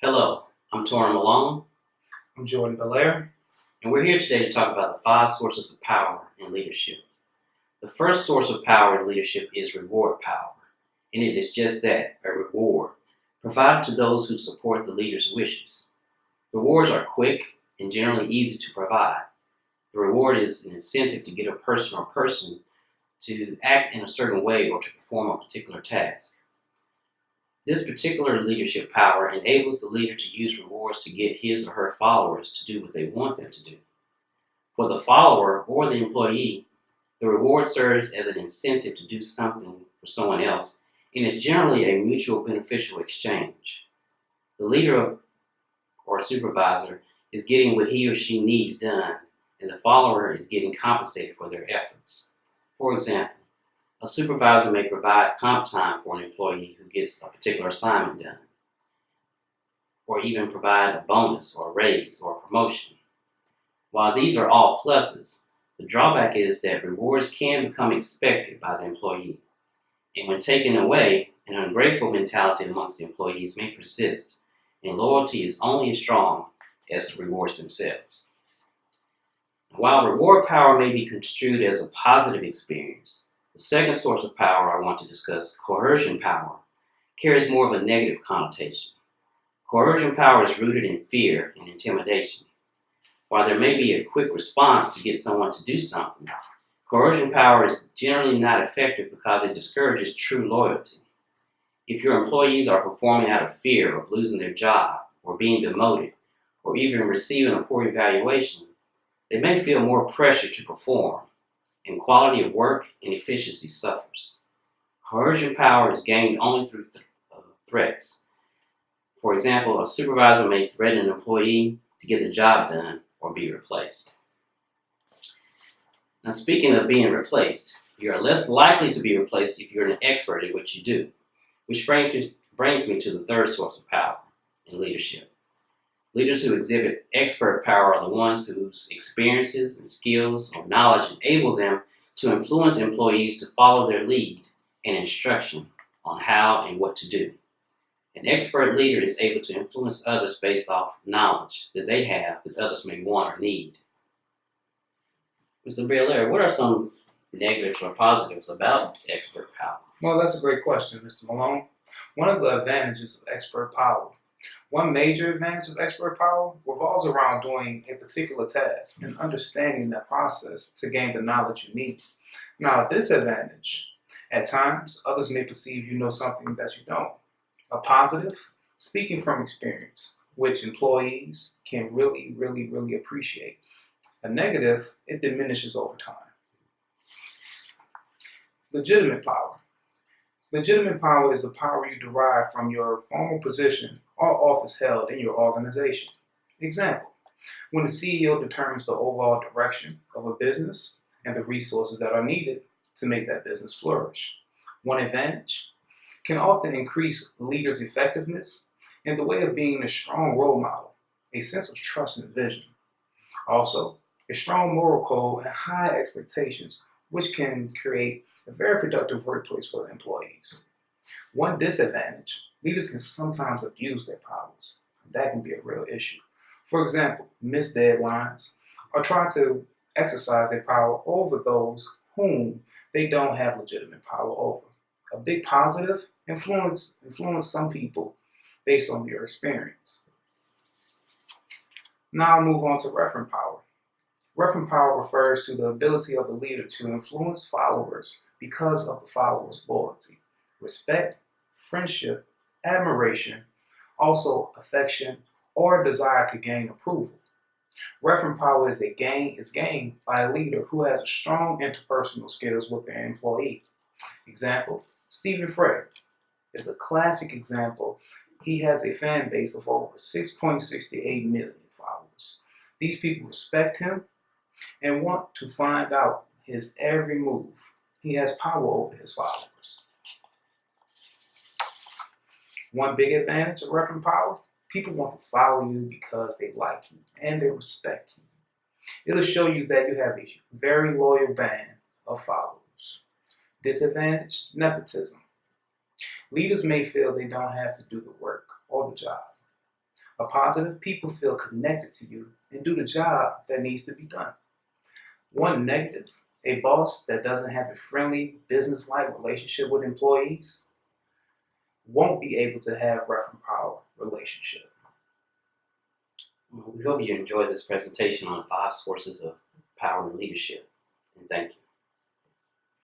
Hello, I'm Torin Malone, I'm Jordan Bellaire. and we're here today to talk about the 5 sources of power in leadership. The first source of power in leadership is reward power, and it is just that, a reward, provided to those who support the leader's wishes. Rewards are quick and generally easy to provide. The reward is an incentive to get a person to act in a certain way or to perform a particular task. This particular leadership power enables the leader to use rewards to get his or her followers to do what they want them to do. For the follower or the employee, the reward serves as an incentive to do something for someone else and is generally a mutual beneficial exchange. The leader or supervisor is getting what he or she needs done, and the follower is getting compensated for their efforts. For example, a supervisor may provide comp time for an employee who gets a particular assignment done, or even provide a bonus or a raise or a promotion. While these are all pluses, the drawback is that rewards can become expected by the employee, and when taken away, an ungrateful mentality amongst the employees may persist, and loyalty is only as strong as the rewards themselves. While reward power may be construed as a positive experience, the second source of power I want to discuss, coercion power, carries more of a negative connotation. Coercion power is rooted in fear and intimidation. While there may be a quick response to get someone to do something, coercion power is generally not effective because it discourages true loyalty. If your employees are performing out of fear of losing their job, or being demoted, or even receiving a poor evaluation, they may feel more pressure to perform, and quality of work and efficiency suffers. Coercion power is gained only through threats. For example, a supervisor may threaten an employee to get the job done or be replaced. Now, speaking of being replaced, you are less likely to be replaced if you're an expert at what you do, which brings me to the third source of power in leadership. Leaders who exhibit expert power are the ones whose experiences and skills or knowledge enable them to influence employees to follow their lead and instruction on how and what to do. An expert leader is able to influence others based off knowledge that they have that others may want or need. Mr. Bellaire, what are some negatives or positives about expert power? Well, that's a great question, Mr. Malone. One of the advantages of expert power. One major advantage of expert power revolves around doing a particular task and understanding that process to gain the knowledge you need. Now, a disadvantage, at times, others may perceive you know something that you don't. A positive, speaking from experience, which employees can really appreciate. A negative, it diminishes over time. Legitimate power. Legitimate power is the power you derive from your formal position or office held in your organization. Example, when the CEO determines the overall direction of a business and the resources that are needed to make that business flourish. One advantage can often increase leaders' effectiveness in the way of being a strong role model, a sense of trust and vision. Also, a strong moral code and high expectations, which can create a very productive workplace for the employees. One disadvantage, leaders can sometimes abuse their powers. That can be a real issue. For example, miss deadlines or try to exercise their power over those whom they don't have legitimate power over. A big positive, influence some people based on their experience. Now I'll move on to referent power. Referent power refers to the ability of the leader to influence followers because of the followers' loyalty, respect, friendship, admiration, also affection, or a desire to gain approval. Referent power is gained by a leader who has strong interpersonal skills with their employee. Example, Stephen Frey is a classic example. He has a fan base of over 6.68 million followers. These people respect him and want to find out his every move. He has power over his followers. One big advantage of referent power, people want to follow you because they like you and they respect you. It'll show you that you have a very loyal band of followers. Disadvantage, nepotism. Leaders may feel they don't have to do the work or the job. A positive, people feel connected to you and do the job that needs to be done. One negative, a boss that doesn't have a friendly, business-like relationship with employees won't be able to have reference power relationship. We hope you enjoyed this presentation on 5 sources of power and leadership, and thank you.